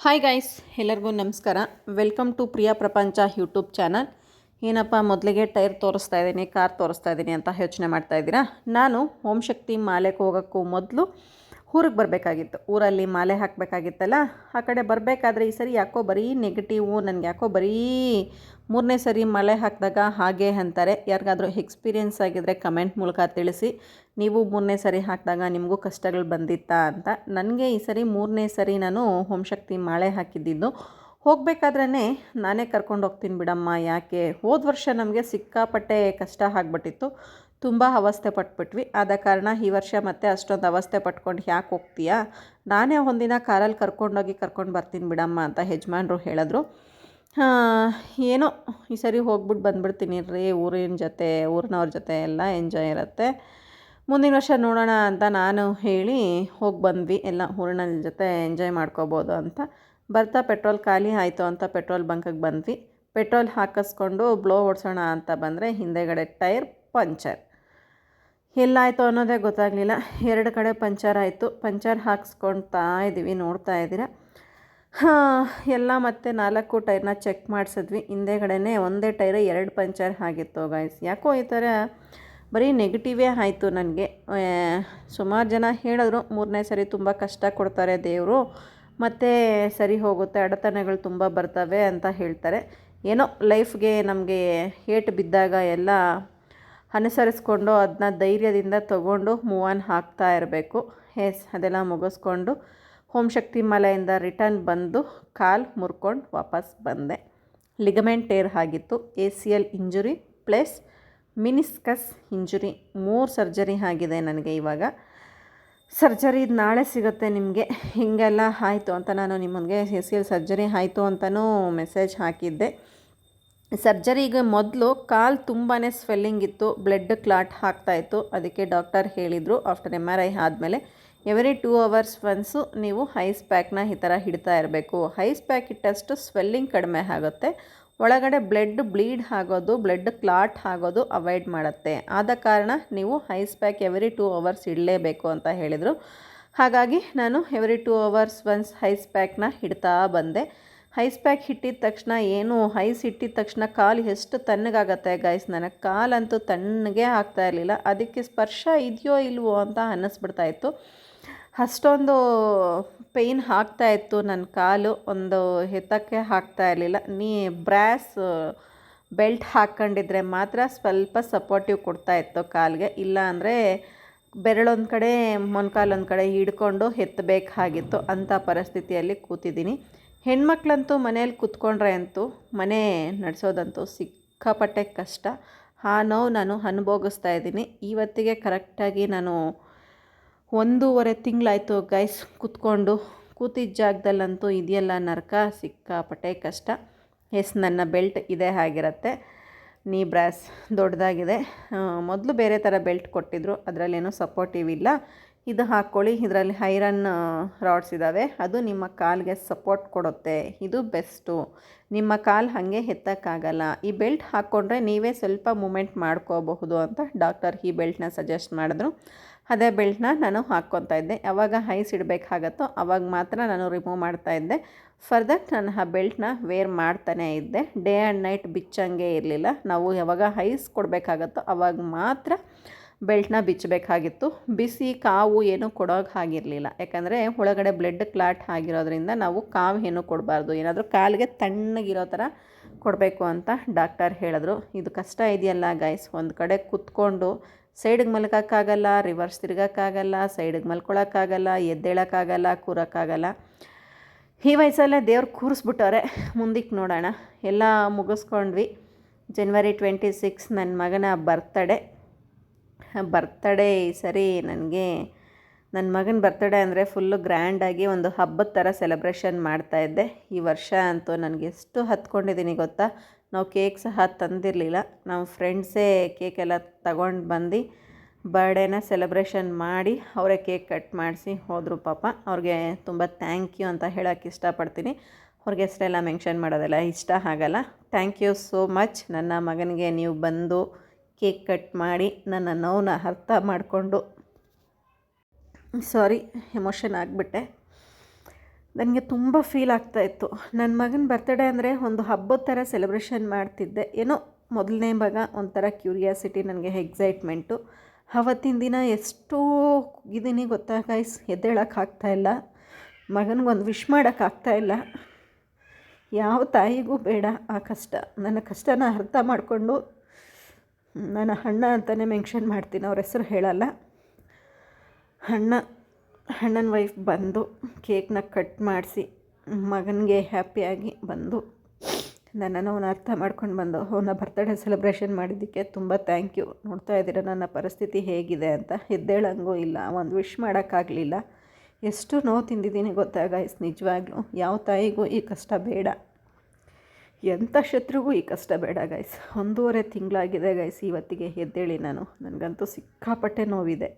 Hi guys, ಎಲ್ಲರಿಗೂ ನಮಸ್ಕಾರ. Welcome to Priya ಪ್ರಪಂಚ ಯೂಟ್ಯೂಬ್ ಚಾನಲ್. ಏನಪ್ಪ ಮೊದಲಿಗೆ ಟೈರ್ ತೋರಿಸ್ತಾ ಇದ್ದೀನಿ, ಕಾರ್ ತೋರಿಸ್ತಾ ಇದ್ದೀನಿ ಅಂತ ಯೋಚನೆ ಮಾಡ್ತಾ ಇದ್ದೀರಾ. ನಾನು ಓಂ ಶಕ್ತಿ ಮಾಲೆಗೆ ಹೋಗೋಕ್ಕೂ ಮೊದಲು ಊರಿಗೆ ಬರಬೇಕಾಗಿತ್ತು. ಊರಲ್ಲಿ ಮಾಲೆ ಹಾಕಬೇಕಾಗಿತ್ತಲ್ಲ, ಆ ಕಡೆ ಬರಬೇಕಾದ್ರೆ ಈ ಸರಿ ಯಾಕೋ ಬರೀ ನೆಗೆಟಿವು. ನನಗೆ ಯಾಕೋ ಬರೀ ಮೂರನೇ ಸರಿ ಮಾಲೆ ಹಾಕಿದಾಗ ಹಾಗೆ ಅಂತಾರೆ. ಯಾರಿಗಾದರೂ ಎಕ್ಸ್ಪೀರಿಯೆನ್ಸ್ ಆಗಿದ್ದರೆ ಕಮೆಂಟ್ ಮೂಲಕ ತಿಳಿಸಿ. ನೀವು ಮೂರನೇ ಸರಿ ಹಾಕಿದಾಗ ನಿಮಗೂ ಕಷ್ಟಗಳು ಬಂದಿತ್ತಾ ಅಂತ. ನನಗೆ ಈ ಸರಿ ಮೂರನೇ ಸರಿ ನಾನು ಓಂ ಶಕ್ತಿ ಮಾಲೆ ಹಾಕಿದ್ದಿದ್ದು. ಹೋಗಬೇಕಾದ್ರೇ ನಾನೇ ಕರ್ಕೊಂಡು ಹೋಗ್ತೀನಿ ಬಿಡಮ್ಮ, ಯಾಕೆ ಹೋದ ವರ್ಷ ನಮಗೆ ಸಿಕ್ಕಾಪಟ್ಟೆ ಕಷ್ಟ ಆಗಿಬಿಟ್ಟಿತ್ತು, ತುಂಬ ಅವಸ್ಥೆ ಪಟ್ಬಿಟ್ವಿ. ಆದ ಕಾರಣ ಈ ವರ್ಷ ಮತ್ತೆ ಅಷ್ಟೊಂದು ಅವಸ್ಥೆ ಪಟ್ಕೊಂಡು ಯಾಕೆ ಹೋಗ್ತೀಯಾ, ನಾನೇ ಒಂದಿನ ಕಾರಲ್ಲಿ ಕರ್ಕೊಂಡೋಗಿ ಕರ್ಕೊಂಡು ಬರ್ತೀನಿ ಬಿಡಮ್ಮ ಅಂತ ಯಜಮಾನ್ರು ಹೇಳಿದ್ರು. ಏನೋ ಈ ಸರಿ ಹೋಗ್ಬಿಟ್ಟು ಬಂದುಬಿಡ್ತೀನಿ ರೀ, ಊರಿನವ್ರ ಜೊತೆ ಎಲ್ಲ ಎಂಜಾಯ್ ಇರುತ್ತೆ. ಮುಂದಿನ ವರ್ಷ ನೋಡೋಣ ಅಂತ ನಾನು ಹೇಳಿ ಹೋಗಿ ಬಂದ್ವಿ. ಎಲ್ಲ ಊರಿನ ಜೊತೆ ಎಂಜಾಯ್ ಮಾಡ್ಕೋಬೋದು ಅಂತ. ಬರ್ತಾ ಪೆಟ್ರೋಲ್ ಖಾಲಿ ಆಯಿತು ಅಂತ ಪೆಟ್ರೋಲ್ ಬಂಕಿಗೆ ಬಂದ್ವಿ. ಪೆಟ್ರೋಲ್ ಹಾಕಿಸ್ಕೊಂಡು ಬ್ಲೋ ಓಡಿಸೋಣ ಅಂತ ಬಂದರೆ ಹಿಂದೆಗಡೆ ಟೈರ್ ಪಂಚರ್. ಎಲ್ಲಾಯಿತು ಅನ್ನೋದೇ ಗೊತ್ತಾಗಲಿಲ್ಲ. 2 ಕಡೆ ಪಂಚರ್ ಆಯಿತು. ಪಂಚರ್ ಹಾಕ್ಸ್ಕೊಳ್ತಾ ಇದ್ದೀವಿ, ನೋಡ್ತಾ ಇದ್ದೀರಾ. ಎಲ್ಲ ಮತ್ತೆ 4 ಟೈರ್ನ ಚೆಕ್ ಮಾಡಿಸಿದ್ವಿ. ಹಿಂದೆಗಡೆನೇ ಒಂದೇ ಟೈರ್ 2 ಪಂಚರ್ ಆಗಿತ್ತು ಗೈಸ್. ಯಾಕೋ ಈ ಥರ ಬರೀ ನೆಗೆಟಿವೇ ಆಯಿತು ನನಗೆ. ಸುಮಾರು ಜನ ಹೇಳಿದ್ರು ಮೂರನೇ ಸರಿ ತುಂಬ ಕಷ್ಟ ಕೊಡ್ತಾರೆ ದೇವರು, ಮತ್ತು ಸರಿ ಹೋಗುತ್ತೆ, ಅಡೆತಡೆಗಳು ತುಂಬ ಬರ್ತವೆ ಅಂತ ಹೇಳ್ತಾರೆ. ಏನೋ ಲೈಫ್ಗೆ ನಮಗೆ ಏಟು ಬಿದ್ದಾಗ ಎಲ್ಲ ಅನುಸರಿಸ್ಕೊಂಡು ಅದನ್ನ ಧೈರ್ಯದಿಂದ ತೊಗೊಂಡು ಮೂವ್ ಆನ್ ಆಗ್ತಾ ಇರಬೇಕು. ಅದೆಲ್ಲ ಮುಗಿಸ್ಕೊಂಡು ಓಂ ಶಕ್ತಿ ಮಾಲೆಯಿಂದ ರಿಟರ್ನ್ ಬಂದು ಕಾಲು ಮುರ್ಕೊಂಡು ವಾಪಸ್ ಬಂದೆ. ಲಿಗಮೆಂಟ್ ಟೇರ್ ಆಗಿತ್ತು, ACL injury plus meniscus injury, 3 surgery ಆಗಿದೆ ನನಗೆ. ಇವಾಗ ಸರ್ಜರಿ ನಾಳೆ ಸಿಗುತ್ತೆ ನಿಮಗೆ. ಹೀಗೆಲ್ಲ ಆಯಿತು ಅಂತ ನಾನು ನಿಮಗೆ ACL ಸರ್ಜರಿ ಆಯಿತು ಅಂತಲೂ ಮೆಸೇಜ್ ಹಾಕಿದ್ದೆ. ಸರ್ಜರಿಗೆ ಮೊದಲು ಕಾಲು ತುಂಬಾ ಸ್ವೆಲ್ಲಿಂಗ್ ಇತ್ತು, ಬ್ಲಡ್ ಕ್ಲಾಟ್ ಆಗ್ತಾಯಿತ್ತು. ಅದಕ್ಕೆ ಡಾಕ್ಟರ್ ಹೇಳಿದರು ಆಫ್ಟರ್ MRI ಆದಮೇಲೆ ಎವ್ರಿ 2 ಅವರ್ಸ್ ಒನ್ಸು ನೀವು ಐಸ್ ಪ್ಯಾಕ್ನ ಈ ಥರ ಹಿಡ್ತಾ ಇರಬೇಕು. ಐಸ್ ಪ್ಯಾಕ್ ಇಟ್ಟಷ್ಟು ಸ್ವೆಲ್ಲಿಂಗ್ ಕಡಿಮೆ ಆಗುತ್ತೆ, ಒಳಗಡೆ ಬ್ಲೀಡ್ ಆಗೋದು, ಬ್ಲಡ್ ಕ್ಲಾಟ್ ಆಗೋದು ಅವಾಯ್ಡ್ ಮಾಡುತ್ತೆ. ಆದ ಕಾರಣ ನೀವು ಐಸ್ ಪ್ಯಾಕ್ ಎವ್ರಿ 2 ಅವರ್ಸ್ ಇಡಲೇಬೇಕು ಅಂತ ಹೇಳಿದರು. ಹಾಗಾಗಿ ನಾನು ಎವ್ರಿ 2 ಅವರ್ಸ್ ಒನ್ಸ್ ಐಸ್ ಪ್ಯಾಕ್ನ ಇಡ್ತಾ ಬಂದೆ. ಐಸ್ ಪ್ಯಾಕ್ ಇಟ್ಟಿದ ತಕ್ಷಣ ಐಸ್ ಇಟ್ಟಿದ ತಕ್ಷಣ ಕಾಲು ಎಷ್ಟು ತಣ್ಣಗಾಗತ್ತೆ ಗೈಸ್. ನನಗೆ ಕಾಲಂತೂ ತಣ್ಣಗೆ ಆಗ್ತಾ ಇರಲಿಲ್ಲ. ಅದಕ್ಕೆ ಸ್ಪರ್ಶ ಇದೆಯೋ ಇಲ್ವೋ ಅಂತ ಅನ್ನಿಸ್ಬಿಡ್ತಾಯಿತ್ತು. ಅಷ್ಟೊಂದು ಪೇಯ್ನ್ ಆಗ್ತಾಯಿತ್ತು ನನ್ನ ಕಾಲು, ಒಂದು ಎತ್ತಕ್ಕೆ ಆಗ್ತಾ ಇರಲಿಲ್ಲ. ಬ್ರಾಸ್ ಬೆಲ್ಟ್ ಹಾಕ್ಕೊಂಡಿದ್ರೆ ಮಾತ್ರ ಸ್ವಲ್ಪ ಸಪೋರ್ಟಿವ್ ಕೊಡ್ತಾಯಿತ್ತು ಕಾಲಿಗೆ, ಇಲ್ಲ ಅಂದರೆ ಬೆರಳೊಂದು ಕಡೆ ಮೊಣಕಾಲೊಂದು ಕಡೆ ಹಿಡ್ಕೊಂಡು ಎತ್ತಬೇಕಾಗಿತ್ತು. ಅಂಥ ಪರಿಸ್ಥಿತಿಯಲ್ಲಿ ಕೂತಿದ್ದೀನಿ. ಹೆಣ್ಮಕ್ಳಂತೂ ಮನೇಲಿ ಕೂತ್ಕೊಂಡ್ರೆ ಅಂತೂ ಮನೆ ನಡೆಸೋದಂತೂ ಸಿಕ್ಕಾಪಟ್ಟೆ ಕಷ್ಟ. ಆ ನೋವು ನಾನು ಅನುಭವಿಸ್ತಾ ಇದ್ದೀನಿ. ಇವತ್ತಿಗೆ ಕರೆಕ್ಟಾಗಿ ನಾನು 1.5 ತಿಂಗಳಾಯಿತು ಗೈಸ್ ಕೂತಿದ್ದ ಜಾಗದಲ್ಲಂತೂ ಇದೆಯಲ್ಲ ನರಕ, ಸಿಕ್ಕಾಪಟ್ಟೆ ಕಷ್ಟ. ನನ್ನ ಬೆಲ್ಟ್ ಇದೇ ಆಗಿರುತ್ತೆ. ಬ್ರಾಸ್ ದೊಡ್ಡದಾಗಿದೆ. ಮೊದಲು ಬೇರೆ ಥರ ಬೆಲ್ಟ್ ಕೊಟ್ಟಿದ್ದರು, ಅದರಲ್ಲೇನೂ ಸಪೋರ್ಟಿವ್ ಇಲ್ಲ. ಇದು ಹಾಕ್ಕೊಳ್ಳಿ, ಇದರಲ್ಲಿ ಐರನ್ ರಾಡ್ಸ್ ಇದ್ದಾವೆ, ಅದು ನಿಮ್ಮ ಕಾಲಿಗೆ ಸಪೋರ್ಟ್ ಕೊಡುತ್ತೆ, ಇದು ಬೆಸ್ಟು. ನಿಮ್ಮ ಕಾಲು ಹಾಗೆ ಎತ್ತಕ್ಕಾಗಲ್ಲ. ಈ ಬೆಲ್ಟ್ ಹಾಕ್ಕೊಂಡ್ರೆ ನೀವೇ ಸ್ವಲ್ಪ ಮೂಮೆಂಟ್ ಮಾಡ್ಕೋಬಹುದು ಅಂತ ಡಾಕ್ಟರ್ ಈ ಬೆಲ್ಟ್ನ ಸಜೆಸ್ಟ್ ಮಾಡಿದ್ರು. ಅದೇ ಬೆಲ್ಟ್ನ ನಾನು ಹಾಕ್ಕೊತಾ ಇದ್ದೆ. ಯಾವಾಗ ಐಸ್ ಇಡಬೇಕಾಗತ್ತೋ ಆವಾಗ ಮಾತ್ರ ನಾನು ರಿಮೂವ್ ಮಾಡ್ತಾಯಿದ್ದೆ. ಫರ್ದರ್ ನಾನು ಆ ಬೆಲ್ಟ್ನ ವೇರ್ ಮಾಡ್ತಾನೇ ಇದ್ದೆ. ಡೇ ಆ್ಯಂಡ್ ನೈಟ್ ಬಿಚ್ಚಂಗೆ ಇರಲಿಲ್ಲ. ನಾವು ಯಾವಾಗ ಐಸ್ ಕೊಡಬೇಕಾಗತ್ತೋ ಆವಾಗ ಮಾತ್ರ ಬೆಲ್ಟ್ನ ಬಿಚ್ಚಬೇಕಾಗಿತ್ತು. ಬಿಸಿ ಕಾವು ಏನೂ ಕೊಡೋಕೆ ಆಗಿರಲಿಲ್ಲ, ಯಾಕಂದರೆ ಒಳಗಡೆ ಬ್ಲಡ್ ಕ್ಲಾಟ್ ಆಗಿರೋದ್ರಿಂದ ನಾವು ಕಾವು ಏನೂ ಕೊಡಬಾರ್ದು, ಏನಾದರೂ ಕಾಲಿಗೆ ತಣ್ಣಗಿರೋ ಥರ ಕೊಡಬೇಕು ಅಂತ ಡಾಕ್ಟರ್ ಹೇಳಿದ್ರು. ಇದು ಕಷ್ಟ ಇದೆಯಲ್ಲ ಗೈಸ್, ಒಂದು ಕಡೆ ಕೂತ್ಕೊಂಡು ಸೈಡಿಗೆ ಮಲ್ಕೋಕ್ಕಾಗಲ್ಲ, ರಿವರ್ಸ್ ತಿರ್ಗೋಕ್ಕಾಗಲ್ಲ, ಸೈಡಿಗೆ ಮಲ್ಕೊಳಕ್ಕಾಗಲ್ಲ, ಎದ್ದೇಳೋಕ್ಕಾಗಲ್ಲ, ಕೂರೋಕ್ಕಾಗಲ್ಲ. ಈ ವಯಸ್ಸಲ್ಲೇ ದೇವ್ರು ಕೂರಿಸ್ಬಿಟ್ಟವ್ರೆ. ಮುಂದಕ್ಕೆ ನೋಡೋಣ. ಎಲ್ಲ ಮುಗಿಸ್ಕೊಂಡ್ವಿ. January 26 ನನ್ನ ಮಗನ ಬರ್ತಡೇ ಈ ಸರಿ ನನಗೆ. ನನ್ನ ಮಗನ ಬರ್ತಡೇ ಅಂದರೆ ಫುಲ್ಲು ಗ್ರ್ಯಾಂಡಾಗಿ ಒಂದು ಹಬ್ಬದ ಥರ ಸೆಲೆಬ್ರೇಷನ್ ಮಾಡ್ತಾಯಿದ್ದೆ. ಈ ವರ್ಷ ಅಂತೂ ನನಗೆ ಎಷ್ಟು ಹತ್ಕೊಂಡಿದ್ದೀನಿ ಗೊತ್ತಾ. ನಾವು ಕೇಕ್ ಸಹ ತಂದಿರಲಿಲ್ಲ, ನಾವು ಫ್ರೆಂಡ್ಸೇ ಕೇಕೆಲ್ಲ ತಗೊಂಡು ಬಂದು ಬರ್ಡೇನ ಸೆಲೆಬ್ರೇಷನ್ ಮಾಡಿ ಅವರೇ ಕೇಕ್ ಕಟ್ ಮಾಡಿಸಿ ಹೋದರು. ಪಾಪ ಅವ್ರಿಗೆ ತುಂಬ ಥ್ಯಾಂಕ್ ಯು ಅಂತ ಹೇಳೋಕ್ಕೆ ಇಷ್ಟಪಡ್ತೀನಿ. ಅವ್ರಿಗೆ ಹೆಸರೆಲ್ಲ ಮೆನ್ಷನ್ ಮಾಡೋದೆಲ್ಲ ಇಷ್ಟ ಆಗಲ್ಲ. Thank you so much. ನನ್ನ ಮಗನಿಗೆ ನೀವು ಬಂದು ಕೇಕ್ ಕಟ್ ಮಾಡಿ ನನ್ನ ನೋವನ್ನ ಅರ್ಥ ಮಾಡಿಕೊಂಡು, ಸಾರಿ ಎಮೋಷನ್ ಆಗಿಬಿಟ್ಟೆ. ನನಗೆ ತುಂಬ ಫೀಲ್ ಆಗ್ತಾಯಿತ್ತು. ನನ್ನ ಮಗನ ಬರ್ತ್ಡೇ ಅಂದರೆ ಒಂದು ಹಬ್ಬದ ಥರ ಸೆಲೆಬ್ರೇಷನ್ ಮಾಡ್ತಿದ್ದೆ. ಏನೋ ಮೊದಲನೇ ಮಗ ಒಂಥರ ಕ್ಯೂರಿಯಾಸಿಟಿ, ನನಗೆ ಎಕ್ಸೈಟ್ಮೆಂಟು. ಆವತ್ತಿನ ದಿನ ಎಷ್ಟೋ ಕುಗ್ಗಿದ್ದೀನಿ ಗೊತ್ತಾ ಗೈಸ್, ಎದ್ದೇಳೋಕ್ಕಾಗ್ತಾಯಿಲ್ಲ, ಮಗನಿಗೊಂದು ವಿಶ್ ಮಾಡೋಕ್ಕಾಗ್ತಾಯಿಲ್ಲ. ಯಾವ ತಾಯಿಗೂ ಬೇಡ ಆ ಕಷ್ಟ. ನನ್ನ ಕಷ್ಟನ ಅರ್ಥ ಮಾಡಿಕೊಂಡು, ನಾನು ಅಣ್ಣ ಅಂತಲೇ ಮೆನ್ಷನ್ ಮಾಡ್ತೀನಿ, ಅವ್ರ ಹೆಸರು ಹೇಳಲ್ಲ, ಅಣ್ಣನ ವೈಫ್ ಬಂದು ಕೇಕ್ನ ಕಟ್ ಮಾಡಿಸಿ ಮಗನಿಗೆ ಹ್ಯಾಪಿಯಾಗಿ ಬಂದು ನನ್ನನ್ನು ಅವನು ಅರ್ಥ ಮಾಡ್ಕೊಂಡು ಬಂದು ಅವನ ಬರ್ತ್ಡೇ ಸೆಲೆಬ್ರೇಷನ್ ಮಾಡಿದ್ದಕ್ಕೆ ತುಂಬ ಥ್ಯಾಂಕ್ ಯು. ನೋಡ್ತಾ ಇದ್ದೀರ ನನ್ನ ಪರಿಸ್ಥಿತಿ ಹೇಗಿದೆ ಅಂತ. ಎದ್ದೇಳಂಗೂ ಇಲ್ಲ, ಒಂದು ವಿಶ್ ಮಾಡೋಕ್ಕಾಗಲಿಲ್ಲ. ಎಷ್ಟು ನೋವು ತಿಂದಿದ್ದೀನಿ ಗೊತ್ತಾ ಗೈಸ್, ನಿಜವಾಗ್ಲೂ ಯಾವ ತಾಯಿಗೂ ಈ ಕಷ್ಟ ಬೇಡ, ಎಂಥ ಶತ್ರುಗೂ ಈ ಕಷ್ಟ ಬೇಡ ಗೈಸ್. 1.5 ತಿಂಗಳಾಗಿದೆ ಗೈಸ್ ಇವತ್ತಿಗೆ ಎದ್ದೇಳಿ ನನಗಂತೂ ಸಿಕ್ಕಾಪಟ್ಟೆ ನೋವಿದೆ.